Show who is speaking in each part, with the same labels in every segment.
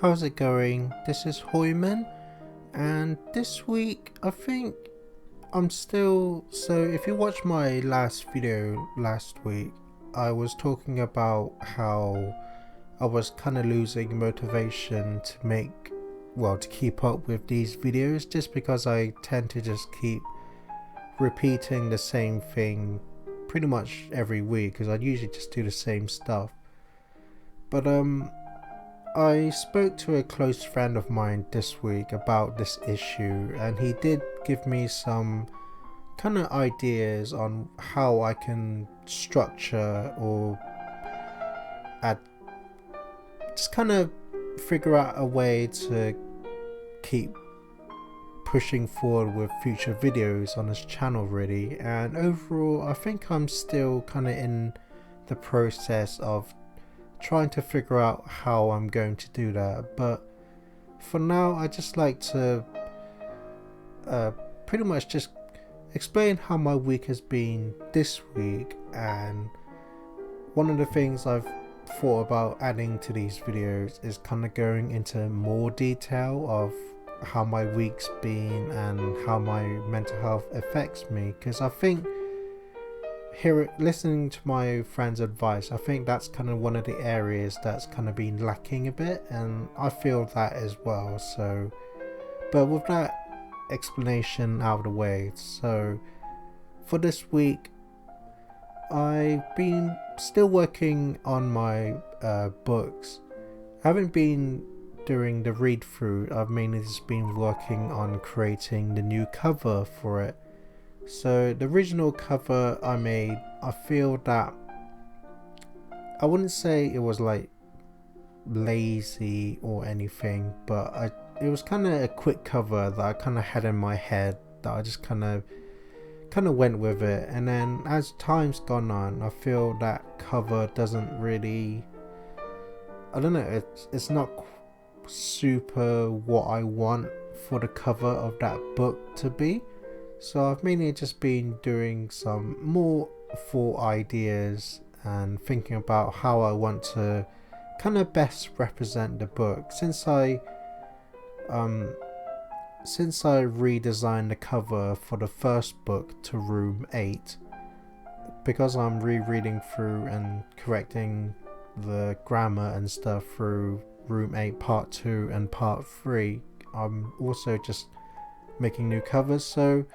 Speaker 1: How's it going? This is Hoiman, and this week I think I'm still. So, if you watched my last video last week, I was talking about how I was kind of losing motivation to to keep up with these videos just because I tend to just keep repeating the same thing pretty much every week because I usually just do the same stuff. But I spoke to a close friend of mine this week about this issue, and he did give me some kind of ideas on how I can structure or add, just kind of figure out a way to keep pushing forward with future videos on this channel really. And overall I think I'm still kind of in the process of trying to figure out how I'm going to do that, but for now I just like to pretty much just explain how my week has been this week. And one of the things I've thought about adding to these videos is kind of going into more detail of how my week's been and how my mental health affects me, because I think listening to my friend's advice, I think that's kind of one of the areas that's kind of been lacking a bit, and I feel that as well. So, but with that explanation out of the way, so for this week I've been still working on my books. I haven't been doing the read through. I've mainly just been working on creating the new cover for it. So the original cover I made, I feel that I wouldn't say it was like lazy or anything, but it was kind of a quick cover that I kind of had in my head that I just kind of went with it. And then as time's gone on, I feel that cover doesn't really, I don't know, it's not super what I want for the cover of that book to be. So I've mainly just been doing some more thought ideas and thinking about how I want to kind of best represent the book. Since I redesigned the cover for the first book to Room 8, because I'm rereading through and correcting the grammar and stuff through Room 8 Part 2 and Part 3, I'm also just making new covers. So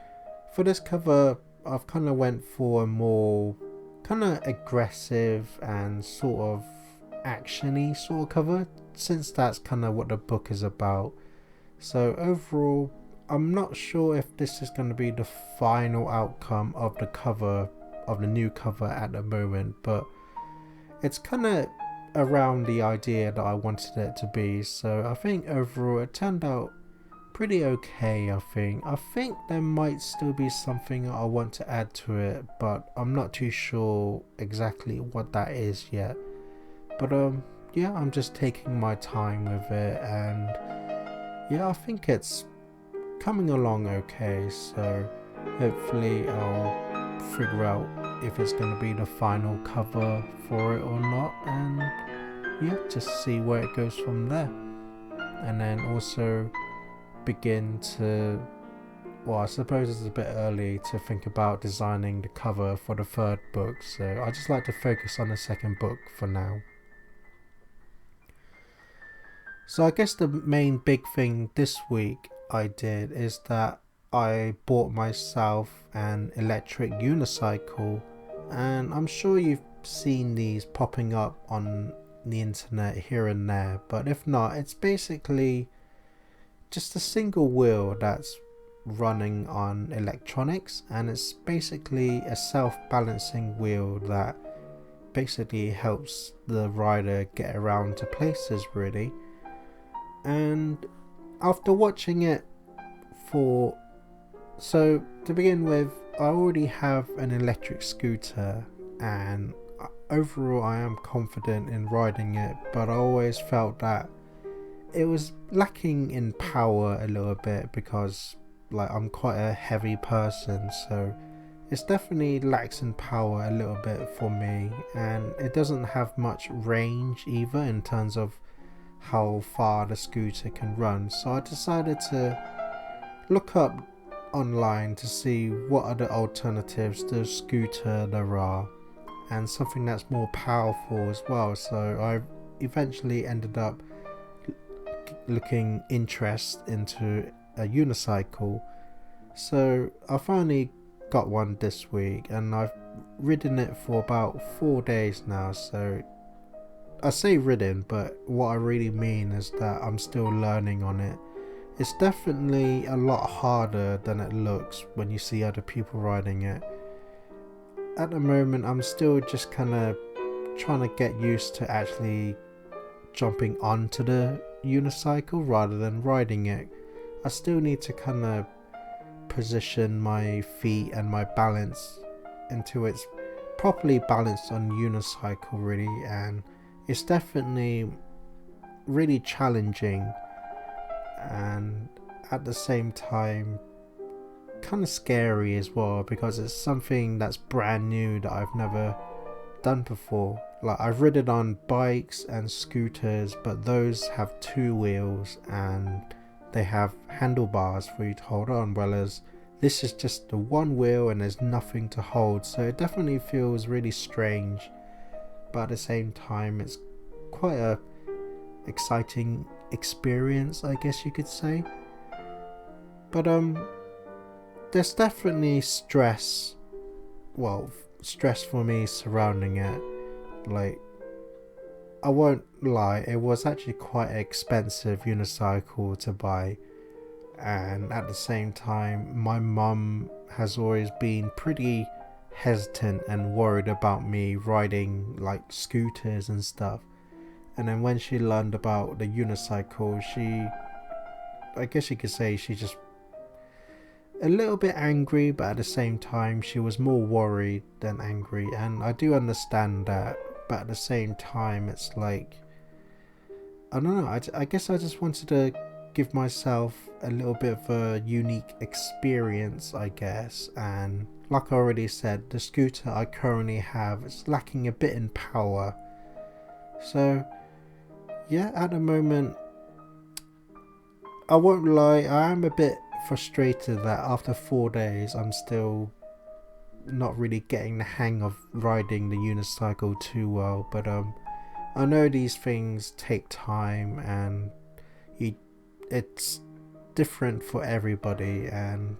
Speaker 1: for this cover I've kind of went for a more kind of aggressive and sort of actiony sort of cover, since that's kind of what the book is about. So overall I'm not sure if this is going to be the final outcome of the cover, of the new cover at the moment, but it's kind of around the idea that I wanted it to be. So I think overall it turned out pretty okay. I think there might still be something I want to add to it, but I'm not too sure exactly what that is yet. But yeah, I'm just taking my time with it, and yeah, I think it's coming along okay. So hopefully I'll figure out if it's going to be the final cover for it or not, and yeah, just see where it goes from there. And then also begin to, well, I suppose it's a bit early to think about designing the cover for the third book, so I just like to focus on the second book for now. So I guess the main big thing this week I did is that I bought myself an electric unicycle, and I'm sure you've seen these popping up on the internet here and there, but if not, it's basically just a single wheel that's running on electronics, and it's basically a self-balancing wheel that basically helps the rider get around to places really. And after watching it so to begin with, I already have an electric scooter, and overall I am confident in riding it, but I always felt that it was lacking in power a little bit, because like I'm quite a heavy person, so it's definitely lacks in power a little bit for me, and it doesn't have much range either in terms of how far the scooter can run. So I decided to look up online to see what other alternatives to scooter there are, and something that's more powerful as well. So I eventually ended up looking interest into a unicycle. So I finally got one this week, and I've ridden it for about 4 days now. So I say ridden, but what I really mean is that I'm still learning on it. It's definitely a lot harder than it looks when you see other people riding it. At the moment, I'm still just kind of trying to get used to actually jumping onto the unicycle rather than riding it. I still need to kind of position my feet and my balance until it's properly balanced on unicycle really, and it's definitely really challenging, and at the same time kind of scary as well, because it's something that's brand new that I've never done before. Like, I've ridden on bikes and scooters, but those have 2 wheels and they have handlebars for you to hold on, whereas this is just the 1 wheel and there's nothing to hold. So it definitely feels really strange, but at the same time it's quite a exciting experience, I guess you could say. But there's definitely stress for me surrounding it. Like, I won't lie, it was actually quite an expensive unicycle to buy, and at the same time my mum has always been pretty hesitant and worried about me riding like scooters and stuff. And then when she learned about the unicycle, I guess you could say she just a little bit angry, but at the same time she was more worried than angry, and I do understand that. But at the same time, it's like, I don't know, I guess I just wanted to give myself a little bit of a unique experience, I guess. And like I already said, the scooter I currently have is lacking a bit in power. So yeah, at the moment, I won't lie, I am a bit frustrated that after 4 days I'm still not really getting the hang of riding the unicycle too well. But I know these things take time, and it's different for everybody, and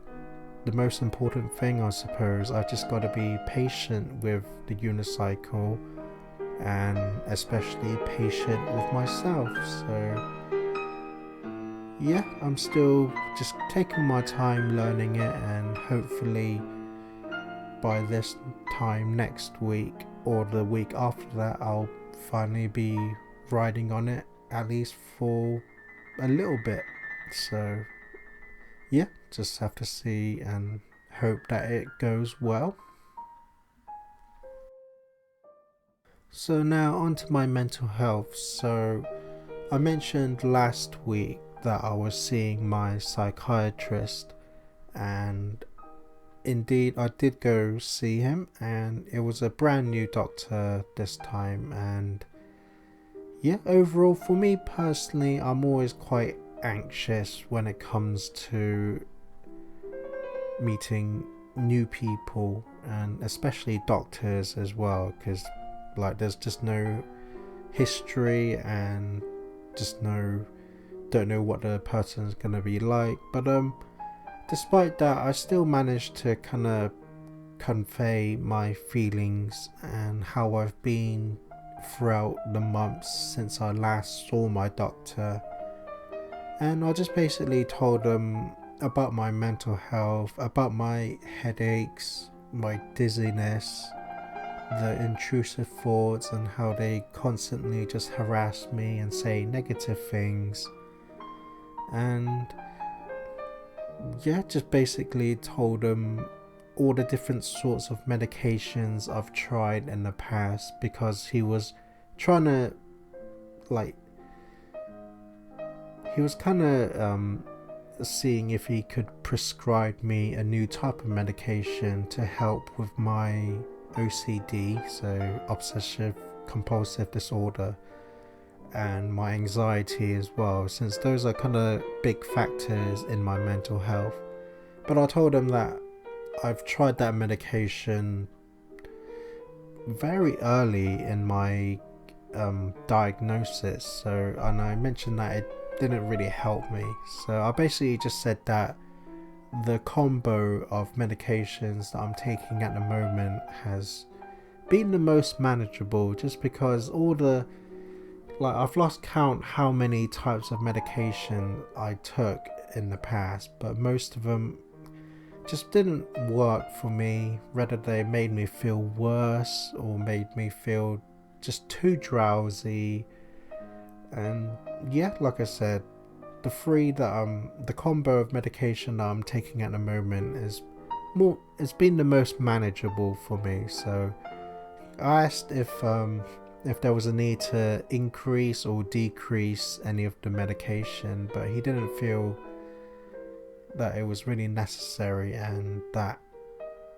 Speaker 1: the most important thing, I suppose, I just got to be patient with the unicycle, and especially patient with myself. So yeah, I'm still just taking my time learning it, and hopefully by this time next week or the week after that, I'll finally be riding on it, at least for a little bit. So yeah, just have to see and hope that it goes well. So now on to my mental health. So I mentioned last week that I was seeing my psychiatrist, and indeed I did go see him, and it was a brand new doctor this time. And yeah, overall for me personally, I'm always quite anxious when it comes to meeting new people, and especially doctors as well, because like there's just no history and just don't know what the person's gonna be like. But despite that, I still managed to kind of convey my feelings and how I've been throughout the months since I last saw my doctor. And I just basically told them about my mental health, about my headaches, my dizziness, the intrusive thoughts, and how they constantly just harass me and say negative things. And yeah, just basically told them all the different sorts of medications I've tried in the past, because he was trying to he was kind of seeing if he could prescribe me a new type of medication to help with my OCD, so Obsessive Compulsive Disorder. and my anxiety as well, since those are kind of big factors in my mental health. But I told him that I've tried that medication very early in my diagnosis, and I mentioned that it didn't really help me. So I basically just said that the combo of medications that I'm taking at the moment has been the most manageable, just because I've lost count how many types of medication I took in the past, but most of them just didn't work for me. Whether they made me feel worse or made me feel just too drowsy. And yeah, like I said, the combo of medication that I'm taking at the moment it's been the most manageable for me. So I asked if there was a need to increase or decrease any of the medication, but he didn't feel that it was really necessary, and that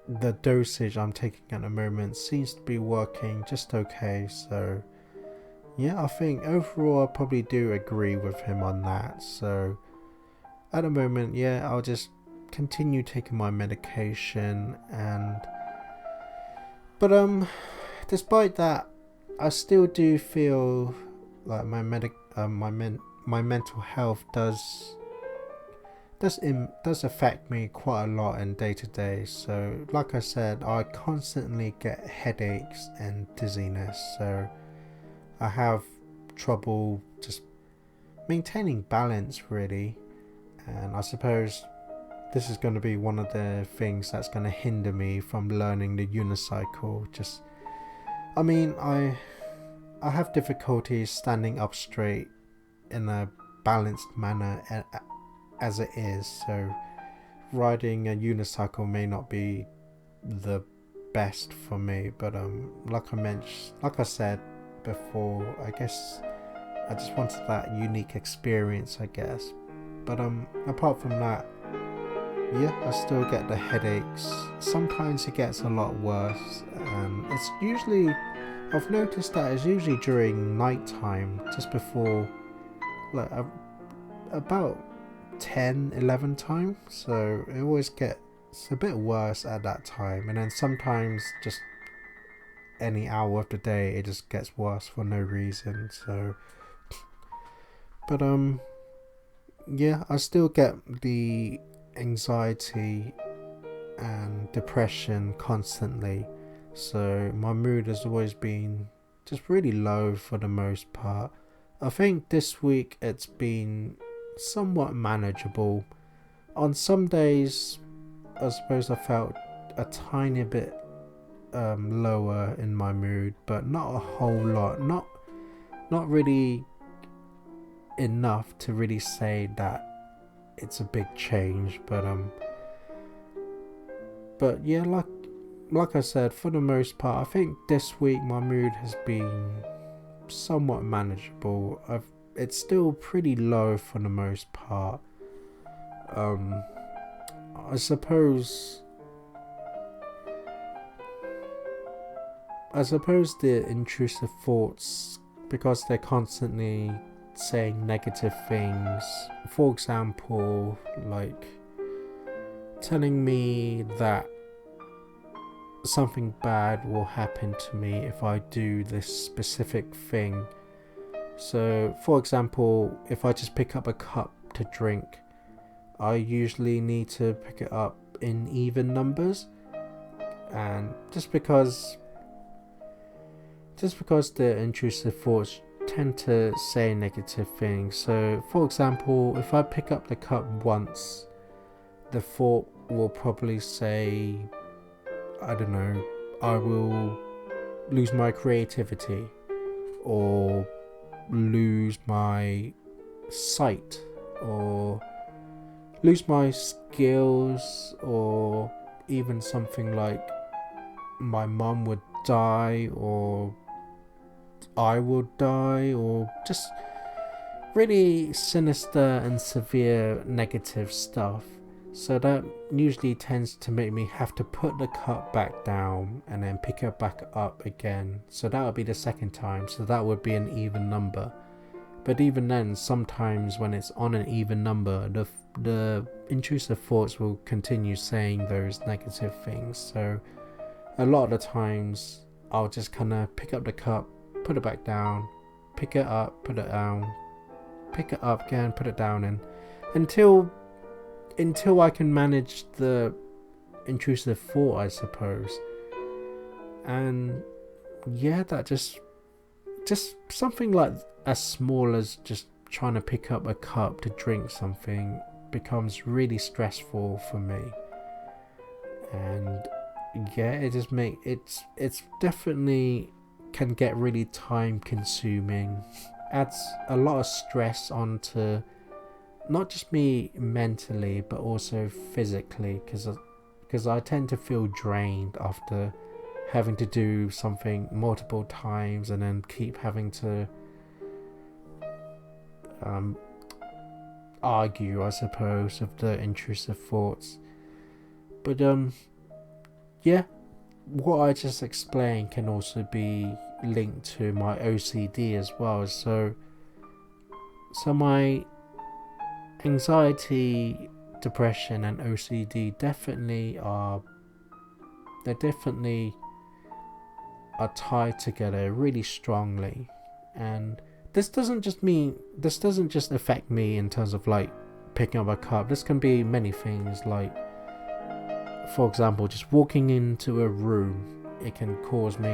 Speaker 1: the dosage I'm taking at the moment seems to be working just okay. So yeah, I think overall I probably do agree with him on that. So at the moment, yeah, I'll just continue taking my medication, but despite that, I still do feel like my mental health does affect me quite a lot in day to day. So like I said, I constantly get headaches and dizziness, so I have trouble just maintaining balance really. And I suppose this is going to be one of the things that's going to hinder me from learning the unicycle. I have difficulties standing up straight in a balanced manner as it is, so riding a unicycle may not be the best for me. But like I said before, I guess I just wanted that unique experience, I guess. But apart from that, yeah, I still get the headaches. Sometimes it gets a lot worse, and I've noticed that it's usually during night time, just before about 10-11 time. So it always gets a bit worse at that time, and then sometimes just any hour of the day it just gets worse for no reason. So but yeah, I still get the anxiety and depression constantly, so my mood has always been just really low for the most part. I think this week it's been somewhat manageable. On some days I suppose I felt a tiny bit lower in my mood, but not a whole lot, not really enough to really say that it's a big change. But yeah, like I said, for the most part I think this week my mood has been somewhat manageable. It's still pretty low for the most part. I suppose the intrusive thoughts, because they're constantly saying negative things, for example, like telling me that something bad will happen to me if I do this specific thing. So for example, if I just pick up a cup to drink, I usually need to pick it up in even numbers, and just because the intrusive thoughts tend to say negative things. So for example, if I pick up the cup once, the thought will probably say, I don't know, I will lose my creativity, or lose my sight, or lose my skills, or even something like my mum would die, or I will die, or just really sinister and severe negative stuff. So that usually tends to make me have to put the cup back down and then pick it back up again. So that would be the second time, so that would be an even number. But even then, sometimes when it's on an even number, the intrusive thoughts will continue saying those negative things. So a lot of the times I'll just kind of pick up the cup, put it back down, pick it up, put it down, pick it up again, put it down, and until I can manage the intrusive thought, I suppose. And yeah, that just something like as small as just trying to pick up a cup to drink something becomes really stressful for me. And yeah, it just it's definitely can get really time consuming, adds a lot of stress onto not just me mentally but also physically, because I tend to feel drained after having to do something multiple times and then keep having to argue, I suppose, with the intrusive thoughts. But yeah, what I just explained can also be linked to my OCD as well. So my anxiety, depression and OCD definitely are tied together really strongly. And this doesn't just affect me in terms of like picking up a cup. This can be many things, like for example, just walking into a room. It can cause the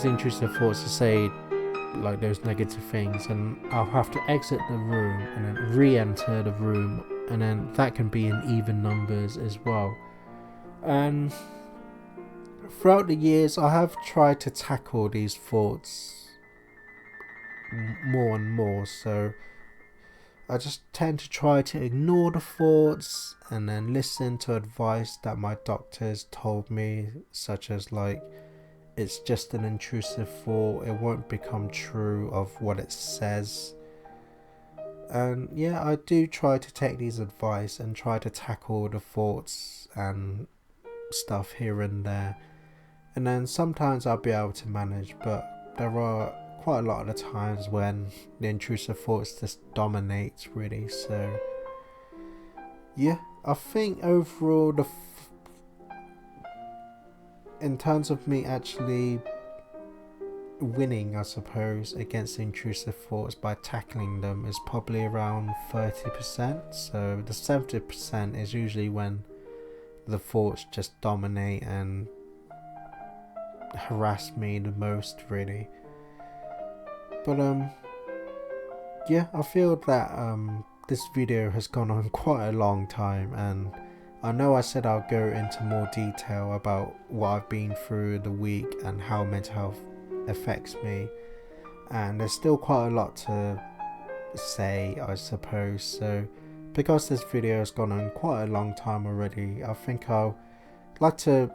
Speaker 1: intrusive thoughts to say like those negative things, and I'll have to exit the room and then re-enter the room, and then that can be in even numbers as well. And throughout the years I have tried to tackle these thoughts more and more, so I just tend to try to ignore the thoughts and then listen to advice that my doctors told me, such as like, it's just an intrusive thought, it won't become true of what it says. And yeah, I do try to take these advice and try to tackle the thoughts and stuff here and there, and then sometimes I'll be able to manage, but there are quite a lot of the times when the intrusive thoughts just dominate really. So yeah, I think overall in terms of me actually winning, I suppose, against the intrusive thoughts by tackling them is probably around 30%. So the 70% is usually when the thoughts just dominate and harass me the most really. But yeah, I feel that this video has gone on quite a long time, and I know I said I'll go into more detail about what I've been through the week and how mental health affects me, and there's still quite a lot to say, I suppose. So because this video has gone on quite a long time already, I think I'll like to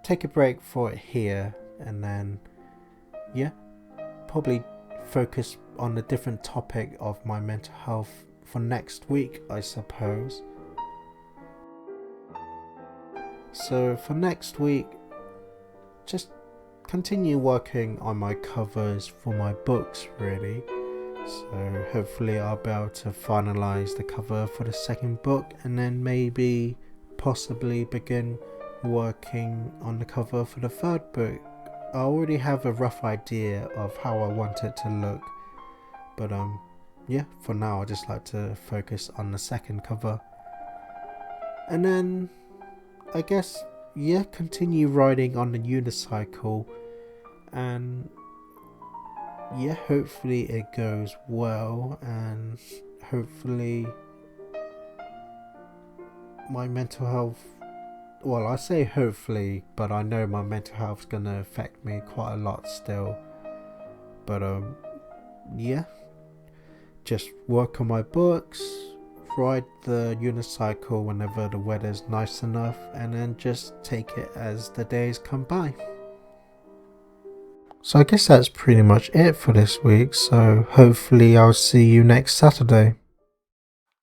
Speaker 1: take a break for it here, and then yeah, probably focus on a different topic of my mental health for next week, I suppose. So for next week, just continue working on my covers for my books really. So hopefully I'll be able to finalize the cover for the second book, and then maybe possibly begin working on the cover for the third book. I already have a rough idea of how I want it to look, but yeah, for now I just like to focus on the second cover, and then I guess yeah, continue riding on the unicycle, and yeah, hopefully it goes well, and hopefully my mental health, well, I say hopefully, but I know my mental health is going to affect me quite a lot still. But yeah, just work on my books, ride the unicycle whenever the weather's nice enough, and then just take it as the days come by. So I guess that's pretty much it for this week, so hopefully I'll see you next Saturday.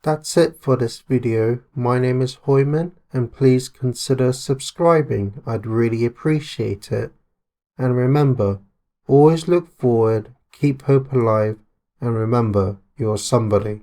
Speaker 1: That's it for this video. My name is Hoiman, and please consider subscribing. I'd really appreciate it. And remember, always look forward, Keep hope alive and remember you're somebody.